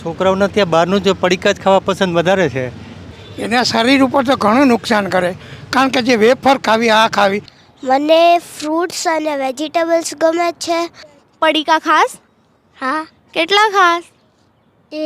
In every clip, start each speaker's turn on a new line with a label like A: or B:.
A: છોકરાઓને ત્યાં બહારનું જે પડીકા જ ખાવા પસંદ વધારે છે.
B: એના શરીર ઉપર તો ઘણું નુકસાન કરે, કારણ કે જે વેફર ખાવી આ ખાવી.
C: મને ફ્રૂટ્સ અને વેજીટેબલ્સ ગમે છે.
D: પડીકા ખાસ?
C: હા.
D: કેટલા ખાસ?
C: એ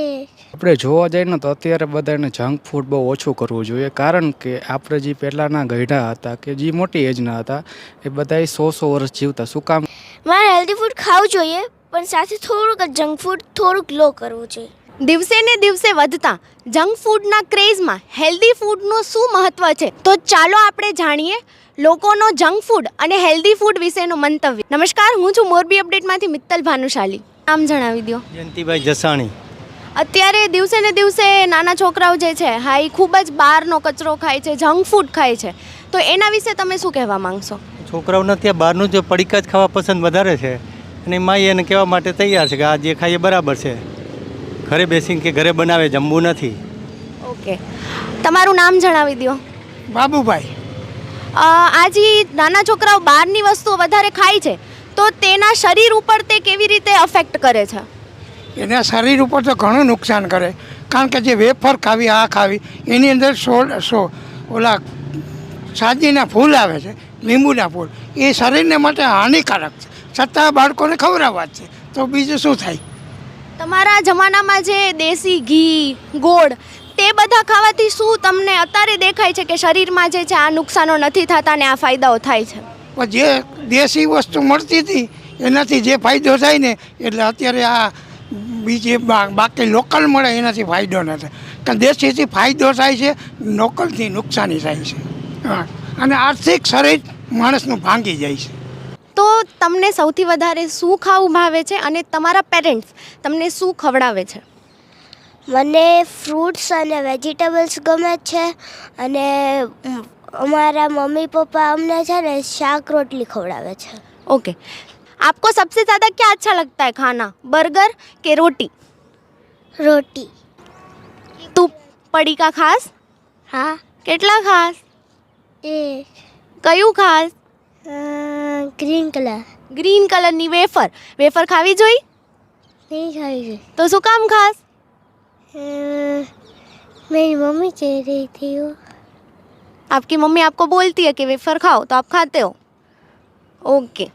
E: આપણે જોવા જઈએ ને તો અત્યારે બધાને જંક ફૂડ બહુ ઓછું કરવું જોઈએ, કારણ કે આપણે જે પહેલાંના ગઈઢા હતા કે જે મોટી એજના હતા એ બધાએ 100 વર્ષ જીવતા. શું કામ?
C: મારે હેલ્ધી ફૂડ ખાવું જોઈએ, પણ સાથે થોડુંક જંક ફૂડ થોડુંક લો કરવું જોઈએ.
D: દિવસે ને દિવસે વધતા જંક ફૂડના ક્રેઝમાં હેલ્ધી ફૂડનું શું મહત્વ છે, તો ચાલો આપણે જાણીએ લોકોનો જંક ફૂડ અને હેલ્ધી ફૂડ વિશેનું મંતવ્ય. નમસ્કાર, હું છું મોરબી અપડેટમાંથી મિત્તલ ભાનુશાલી. નામ જણાવી દો.
A: જયંતિભાઈ જસાણી.
D: અત્યારે દિવસે ને દિવસે નાના છોકરાઓ જે છે હા એ ખૂબ જ બહારનો કચરો ખાય છે, જંક ફૂડ ખાય છે, તો એના વિશે તમે શું કહેવા માંગશો?
A: છોકરાઓને ત્યાં બહારનું જે પડીકા જ ખાવા પસંદ વધારે છે, અને માઈ એને કહેવા માટે તૈયાર છે કે આ જે ખાઈએ બરાબર છે, ઘરે બેસીને કે ઘરે બનાવે જમવું નથી.
D: ઓકે, તમારું નામ જણાવી દો.
B: બાબુભાઈ.
D: આજે નાના છોકરાઓ બહારની વસ્તુઓ વધારે ખાય છે, તો તેના શરીર ઉપર તે કેવી રીતે અફેક્ટ કરે છે?
B: એના શરીર ઉપર તો ઘણું નુકસાન કરે, કારણ કે જે વેફર ખાવી આ ખાવી એની અંદર ઓલા સાજીના ફૂલ આવે છે, લીંબુના ફૂલ, એ શરીરને માટે હાનિકારક છે, છતાં બાળકોને ખવડાવવા જ છે, તો બીજું શું થાય?
D: તમારા જમાનામાં જે દેશી ઘી, ગોળ તે બધા ખાવાથી શું તમને અત્યારે દેખાય છે કે શરીરમાં જે છે આ નુકસાનો નથી થતા ને આ ફાયદાઓ થાય છે?
B: પણ જે દેશી વસ્તુ મળતી હતી એનાથી જે ફાયદો થાય ને, એટલે અત્યારે આ બીજી બાકી લોકલ મળે એનાથી ફાયદો નથી. કારણ દેશીથી ફાયદો થાય છે, લોકલથી નુકસાની થાય છે. હા, અને આર્થિક શરીર માણસનું ભાંગી જાય છે.
D: તો તમને સૌથી વધારે શું ખાવું ભાવે છે અને તમારા પેરેન્ટ્સ તમને શું ખવડાવે છે?
C: મને ફ્રૂટ્સ અને વેજીટેબલ્સ ગમે છે, અને અમારા મમ્મી પપ્પા અમને છે ને શાક રોટલી ખવડાવે છે.
D: ओके, आपको सबसे ज़्यादा क्या अच्छा लगता है खाना, बर्गर के रोटी?
C: રોટી.
D: તું પડીકા ખાસ?
C: હા.
D: કેટલા ખાસ?
C: એ
D: કયું ખાસ?
C: Green colour.
D: ગ્રીન કલરની વેફર. વેફર ખાવી જોઈ?
C: નહીં ખાવી છે.
D: તો શું કામ ખાસ?
C: मेरी मम्मी कह रही थी वो.
D: आपकी मम्मी आपको बोलती है कि वेफर खाओ तो आप खाते हो? ओके.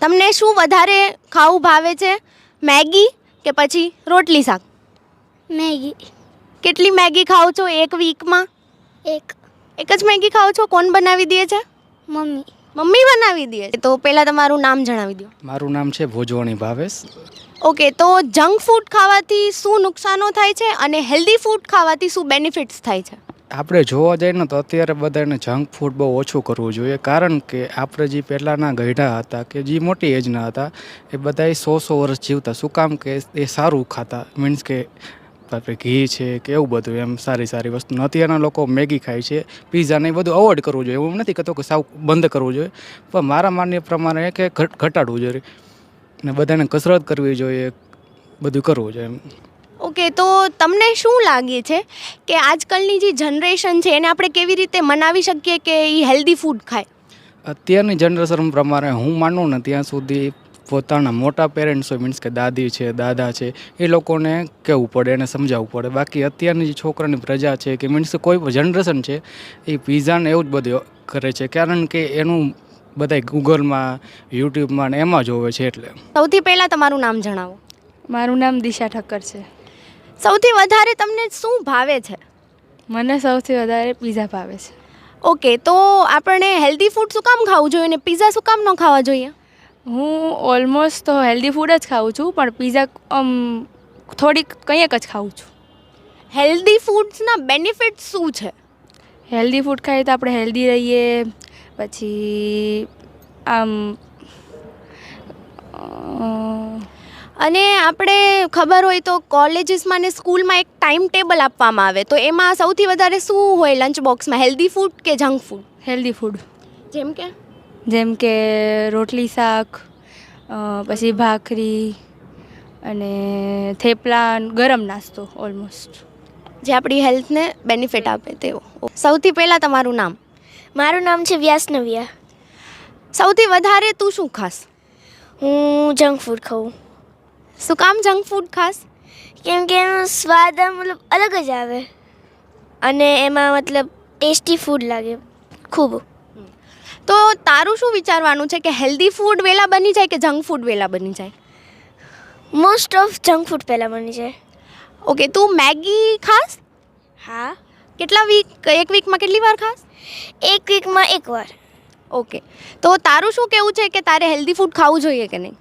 D: તમને શું વધારે ખાવું ભાવે છે, મેગી કે પછી રોટલી શાક?
C: મેગી.
D: કેટલી મેગી ખાઓ છો એક વીકમાં?
C: એક.
D: એક જ મેગી ખાઓ છો? કોણ બનાવી દે છે?
C: મમ્મી.
D: મમ્મી બનાવી દે. તો પહેલાં તમારું નામ જણાવી દો.
E: મારું નામ છે ભોજવાણી ભાવેશ.
D: ઓકે, તો જંક ફૂડ ખાવાથી શું નુકસાનો થાય છે અને હેલ્ધી ફૂડ ખાવાથી શું બેનિફિટ્સ થાય છે?
E: આપણે જોવા જઈએ ને તો અત્યારે બધાને જંક ફૂડ બહુ ઓછું કરવું જોઈએ, કારણ કે આપણે જે પહેલાંના ગઈઢા હતા કે જે મોટી એજના હતા એ બધાએ 100 વર્ષ જીવતા. શું કામ? કે એ સારું ખાતા, મીન્સ કે આપણે ઘી છે કે એવું બધું એમ સારી સારી વસ્તુ. અત્યારના લોકો મેગી ખાય છે, પીઝા ને એ બધું અવોઇડ કરવું જોઈએ. એવું નથી કહેતો કે સાવ બંધ કરવું જોઈએ, પણ મારા માન્ય પ્રમાણે કે ઘટાડવું જોઈએ ને બધાને કસરત કરવી જોઈએ, બધું કરવું જોઈએ એમ.
D: ઓકે, તો તમને શું લાગે છે કે આજકાલની જે જનરેશન છે એને આપણે કેવી રીતે મનાવી શકીએ કે એ હેલ્ધી ફૂડ ખાય?
E: અત્યારની જનરેશન પ્રમાણે હું માનું ને ત્યાં સુધી પોતાના મોટા પેરેન્ટ્સ હોય, મીન્સ કે દાદી છે, દાદા છે, એ લોકોને કહેવું પડે, એને સમજાવવું પડે. બાકી અત્યારની જે છોકરાની પ્રજા છે કે મીન્સ કોઈ જનરેશન છે એ પીઝાને એવું જ બધું કરે છે, કારણ કે એનું બધા ગૂગલમાં, યુટ્યુબમાં ને એમાં જોવે છે. એટલે
D: સૌથી પહેલાં તમારું નામ જણાવો.
F: મારું નામ દિશા ઠક્કર છે.
D: સૌથી વધારે તમને શું ભાવે છે?
F: મને સૌથી વધારે પીઝા ભાવે છે.
D: ઓકે, તો આપણે હેલ્ધી ફૂડ શું કામ ખાવું જોઈએ અને પીઝા શું કામ ન ખાવા જોઈએ?
F: હું ઓલમોસ્ટ તો હેલ્ધી ફૂડ જ ખાઉં છું, પણ પીઝા થોડીક કંઈક જ ખાઉં છું.
D: હેલ્ધી ફૂડ્સના બેનિફિટ્સ શું છે?
F: હેલ્ધી ફૂડ ખાઈએ તો આપણે હેલ્ધી રહીએ, પછી
D: અને આપણે ખબર હોય તો કોલેજીસમાં ને સ્કૂલમાં એક ટાઈમ ટેબલ આપવામાં આવે, તો એમાં સૌથી વધારે શું હોય લંચ બોક્સમાં, હેલ્ધી ફૂડ કે જંક ફૂડ?
F: Healthy food.
D: જેમ કે
F: રોટલી શાક, પછી ભાખરી અને થેપલા, ગરમ નાસ્તો ઓલમોસ્ટ,
D: જે આપણી હેલ્થને બેનિફિટ આપે તેવો. સૌથી પહેલાં તમારું નામ.
C: મારું નામ છે વ્યાસનવ્યા.
D: સૌથી વધારે તું શું ખાસ?
C: હું જંક ફૂડ ખાઉં.
D: શું કામ જંક ફૂડ ખાસ?
C: કેમ કે એનો સ્વાદ આમ મતલબ અલગ જ આવે અને એમાં મતલબ ટેસ્ટી ફૂડ લાગે ખૂબ.
D: તો તારું શું વિચારવાનું છે કે હેલ્ધી ફૂડ વહેલા બની જાય કે જંક ફૂડ વહેલા બની જાય?
C: મોસ્ટ ઓફ જંક ફૂડ પહેલાં બની જાય.
D: ઓકે, તું મેગી ખાસ?
C: હા,
D: એક વીકમાં કેટલી વાર ખાસ?
C: એક વીકમાં એકવાર.
D: ઓકે, તો તારું શું કહેવું છે કે તારે હેલ્ધી ફૂડ ખાવું જોઈએ કે નહીં?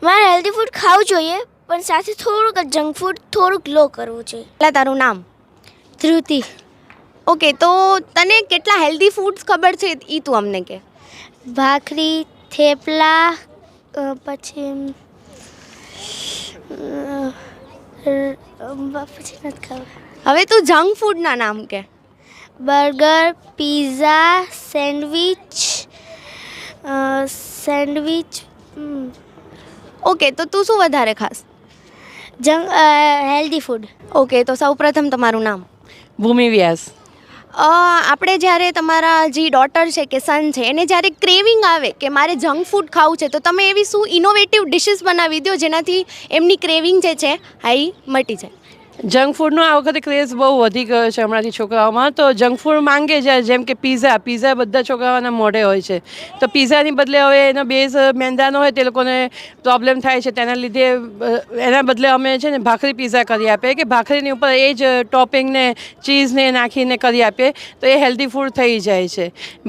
C: મારે હેલ્ધી ફૂડ ખાવું જોઈએ પણ સાથે થોડુંક જંક ફૂડ થોડુંક લો કરવું જોઈએ.
D: પહેલાં તારું નામ?
C: ધ્રુતિ.
D: ઓકે, તો તને કેટલા હેલ્ધી ફૂડ્સ ખબર છે એ તું અમને કે.
C: ભાખરી, થેપલા, પછી પછી નથી ખબર.
D: હવે તું જંક ફૂડના નામ કે.
C: Burger, pizza, sandwich.
D: ઓકે, તો તું શું વધારે ખાસ?
C: Healthy food.
D: ઓકે, તો સૌપ્રથમ તમારું નામ?
G: ભૂમિ વ્યાસ.
D: આપણે જ્યારે તમારા જે ડોટર છે કે સન છે એને જ્યારે ક્રેવિંગ આવે કે મારે જંક ફૂડ ખાવું છે તો તમે એવી શું ઇનોવેટિવ ડિશિસ બનાવી દો જેનાથી એમની ક્રેવિંગ જે છે આ મટી જાય?
G: જંક ફૂડનો આ વખતે ક્રેઝ બહુ વધી ગયો છે હમણાંથી છોકરાઓમાં. તો જંક ફૂડ માંગે છે, જેમ કે પીઝા બધા છોકરાઓના મોઢે હોય છે. તો પીઝાની બદલે હવે એનો બેઝ મેંદાનો હોય તે લોકોને પ્રોબ્લેમ થાય છે. તેના લીધે એના બદલે અમે છે ને ભાખરી પીઝા કરી આપીએ કે ભાખરીની ઉપર એ જ ટોપિંગને ચીઝને નાખીને કરી આપીએ તો એ હેલ્ધી ફૂડ થઈ જાય છે.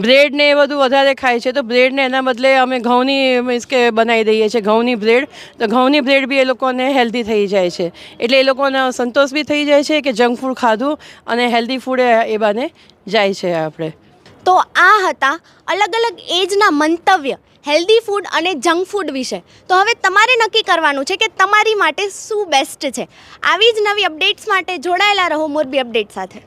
G: બ્રેડને એ બધું વધારે ખાય છે તો બ્રેડને એના બદલે અમે ઘઉંની મીન્સ કે બનાવી દઈએ છીએ ઘઉંની બ્રેડ. તો ઘઉંની બ્રેડ બી એ લોકોને હેલ્ધી થઈ જાય છે. એટલે એ લોકોને સંતોષ બી થઈ જાય છે કે જંક ફૂડ ખાધું અને હેલ્ધી ફૂડ એ બને જાય છે આપણે.
D: તો આ હતા અલગ અલગ એજના મંતવ્ય હેલ્ધી ફૂડ અને જંક ફૂડ વિશે. તો હવે તમારે નક્કી કરવાનું છે કે તમારી માટે શું બેસ્ટ છે. આવી જ નવી અપડેટ્સ માટે જોડાયેલા રહો મોરબી અપડેટ સાથે.